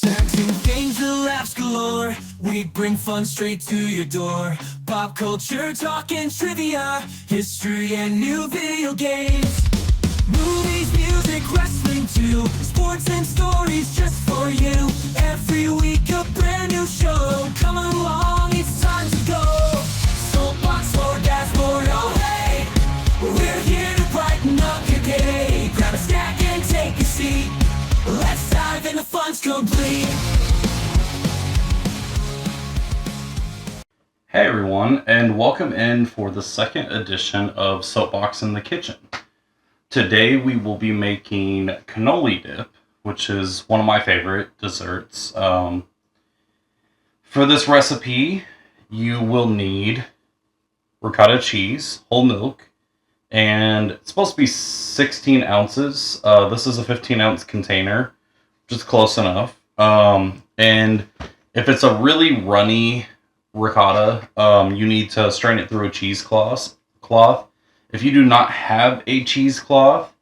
Parenting games and laughs galore. We bring fun straight to your door. Pop culture, talk and trivia, history and new video games. Movies, music, wrestling too. Sports and stories just for you. Every week a brand new show. Come along, it's time to go. Soapbox or dashboard, oh hey. We're here to brighten up your day. Grab a snack and take a seat. Let's dive in, the fun's complete. Hey everyone, and welcome in for the second edition of Soapbox in the Kitchen. Today we will be making cannoli dip, which is one of my favorite desserts. For this recipe, you will need ricotta cheese, whole milk, and it's supposed to be 16 ounces. This is a 15-ounce container, which is close enough. And if it's a really runny ricotta, you need to strain it through a cheesecloth. If you do not have a cheesecloth,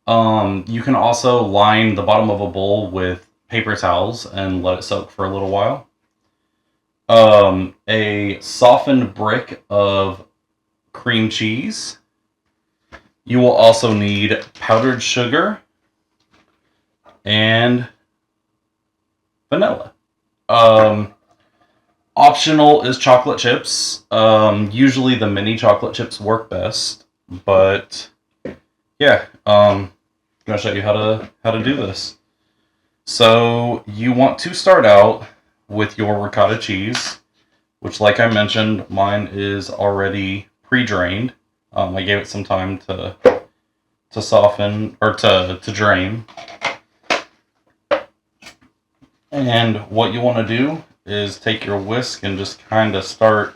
you can also line the bottom of a bowl with paper towels and let it soak for a little while. A softened brick of cream cheese. You will also need powdered sugar and vanilla. Optional is chocolate chips. Usually the mini chocolate chips work best, but yeah, I'm gonna show you how to do this. So you want to start out with your ricotta cheese, which, like I mentioned, mine is already pre-drained. I gave it some time to soften or to drain. And what you want to do is take your whisk and just kind of start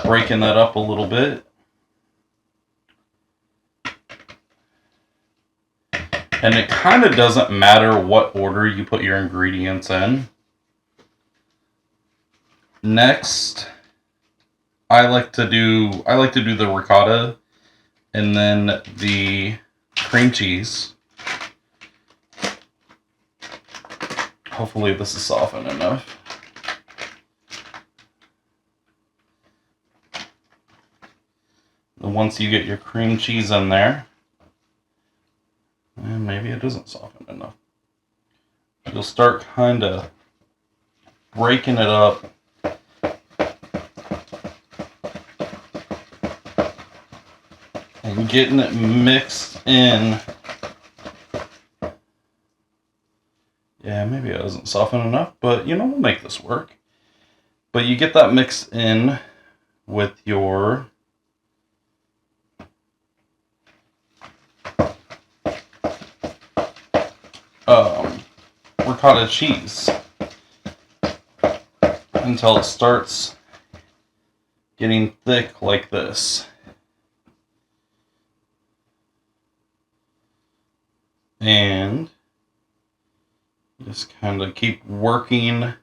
breaking that up a little bit. And it kind of doesn't matter what order you put your ingredients in. Next, I like to do the ricotta and then the cream cheese. Hopefully this is softened enough. And once you get your cream cheese in there, and maybe it isn't softened enough, you'll start kind of breaking it up. And getting it mixed in. Yeah, maybe it wasn't softened enough, but we'll make this work. But you get that mixed in with your ricotta cheese until it starts getting thick like this. And just kind of keep working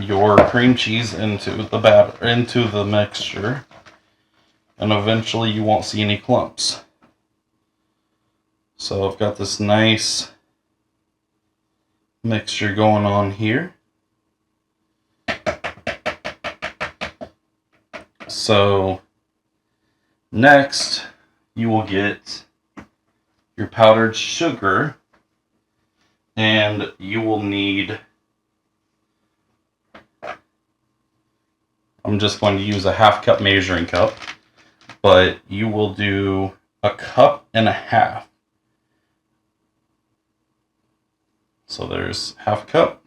your cream cheese into the mixture, and eventually you won't see any clumps. So I've got this nice mixture going on here. So next, you will get your powdered sugar, and you will need, I'm just going to use a 1/2 cup measuring cup, but you will do 1.5 cups. So there's 1/2 cup,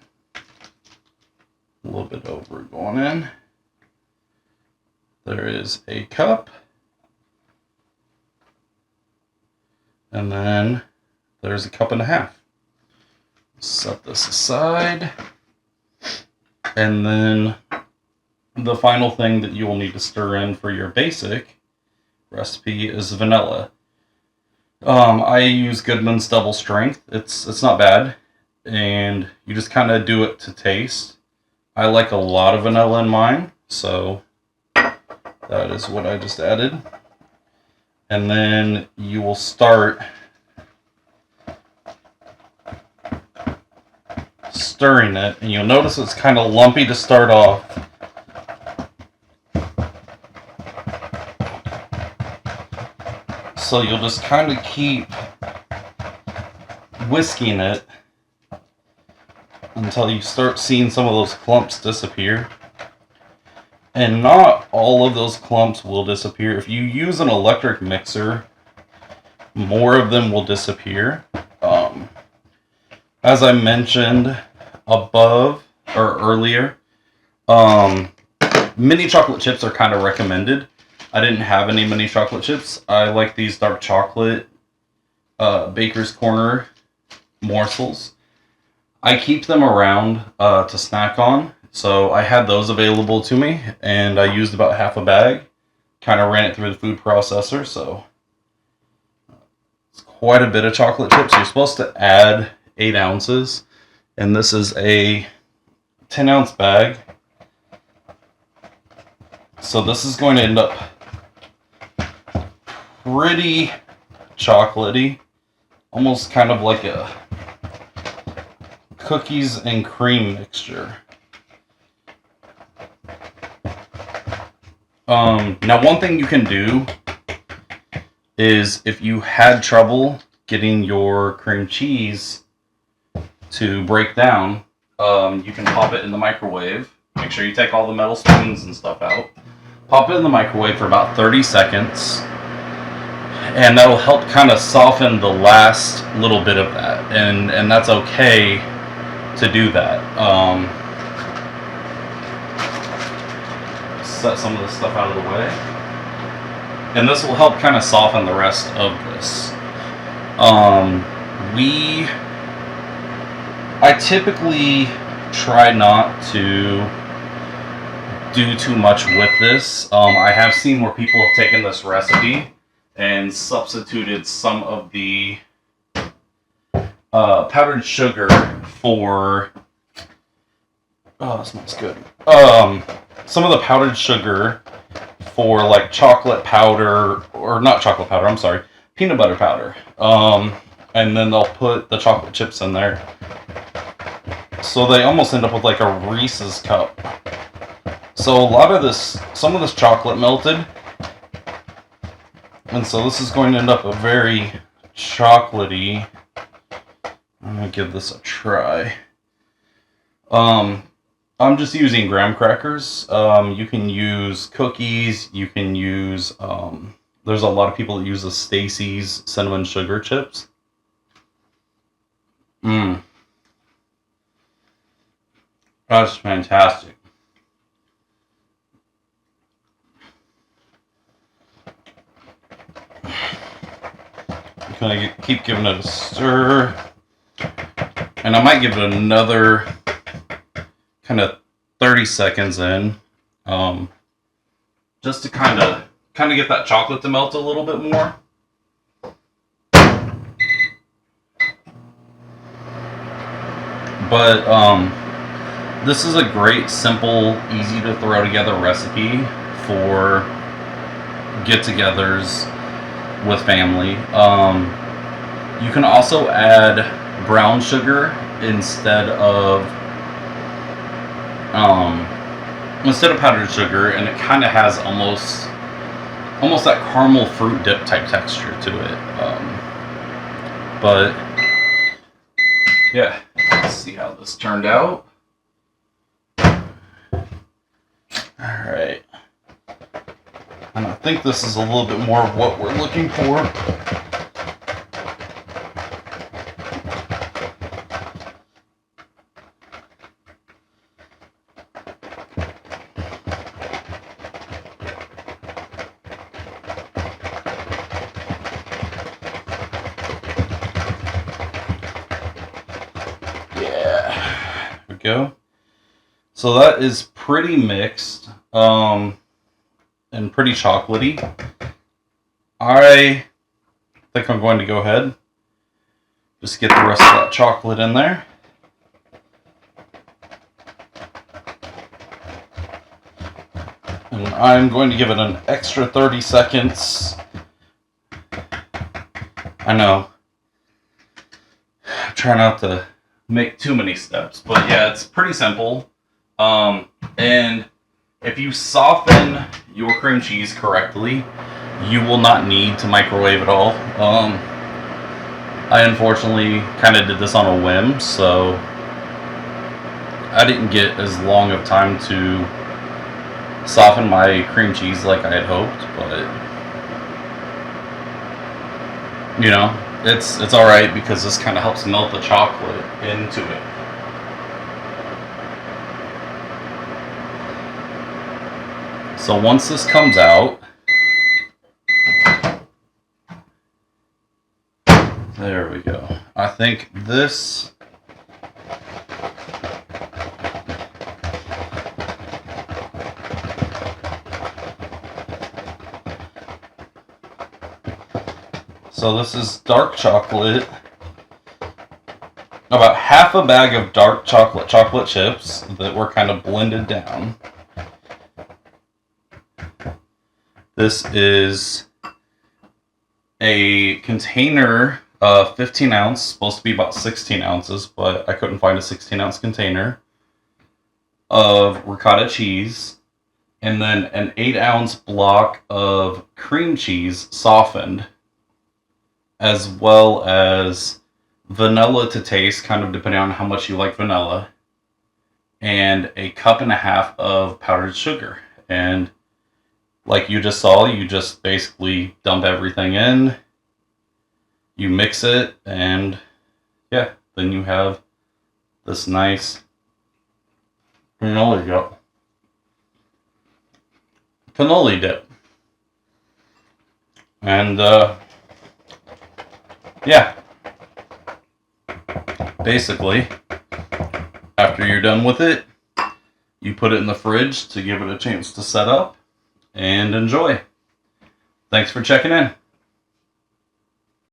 a little bit over going in. There is 1 cup. And then there's 1.5 cups. Set this aside. And then the final thing that you will need to stir in for your basic recipe is vanilla. I use Goodman's Double Strength. It's not bad. And you just kind of do it to taste. I like a lot of vanilla in mine, so that is what I just added. And then you will start stirring it, and you'll notice it's kind of lumpy to start off. So you'll just kind of keep whisking it until you start seeing some of those clumps disappear. And not all of those clumps will disappear. If you use an electric mixer, more of them will disappear. As I mentioned above or earlier, mini chocolate chips are kind of recommended. I didn't have any mini chocolate chips. I like these dark chocolate Baker's Corner morsels. I keep them around to snack on, so I had those available to me, and I used about half a bag. Kind of ran it through the food processor, so it's quite a bit of chocolate chips. You're supposed to add 8 ounces, and this is a 10-ounce bag. So this is going to end up pretty chocolatey, almost kind of like a cookies and cream mixture. Now one thing you can do is, if you had trouble getting your cream cheese to break down, you can pop it in the microwave. Make sure you take all the metal spoons and stuff out. Pop it in the microwave for about 30 seconds, and that'll help kind of soften the last little bit of that, and that's okay to do that. Set some of this stuff out of the way, and this will help kind of soften the rest of this. I typically try not to do too much with this. I have seen where people have taken this recipe and substituted some of the powdered sugar for... Oh, that smells good. Some of the powdered sugar for like chocolate powder, or not chocolate powder, I'm sorry, peanut butter powder. And then they'll put the chocolate chips in there. So they almost end up with like a Reese's cup. So a lot of this, some of this chocolate melted. And so this is going to end up a very chocolatey. I'm going to give this a try. I'm just using graham crackers. You can use cookies. You can use, there's a lot of people that use the Stacy's cinnamon sugar chips. That's fantastic. I'm gonna keep giving it a stir, and I might give it another kind of 30 seconds in, just to kind of get that chocolate to melt a little bit more. But this is a great, simple, easy to throw together recipe for get-togethers with family. You can also add brown sugar instead of powdered sugar, and it kind of has almost that caramel fruit dip type texture to it. But yeah, let's see how this turned out. Alright, and I think this is a little bit more of what we're looking for. Yeah, there we go. So that is pretty mixed, and pretty chocolatey. I think I'm going to go ahead, just get the rest of that chocolate in there. And I'm going to give it an extra 30 seconds I know. Try not to make too many steps, but yeah, it's pretty simple. And if you soften your cream cheese correctly, you will not need to microwave at all. I unfortunately kind of did this on a whim, so I didn't get as long of time to soften my cream cheese like I had hoped, but you know, it's all right because this kind of helps melt the chocolate into it. So once this comes out, there we go. I think this so this is dark chocolate. About half a bag of dark chocolate chips that were kind of blended down. This is a container, 15 ounce, supposed to be about 16 ounces, but I couldn't find a 16-ounce container of ricotta cheese, and then an 8-ounce block of cream cheese softened, as well as vanilla to taste, kind of depending on how much you like vanilla, and a cup and a half of powdered sugar. And like you just saw, you just basically dump everything in, you mix it, and yeah, then you have this nice cannoli dip. And yeah, basically, after you're done with it, you put it in the fridge to give it a chance to set up and enjoy. Thanks for checking in.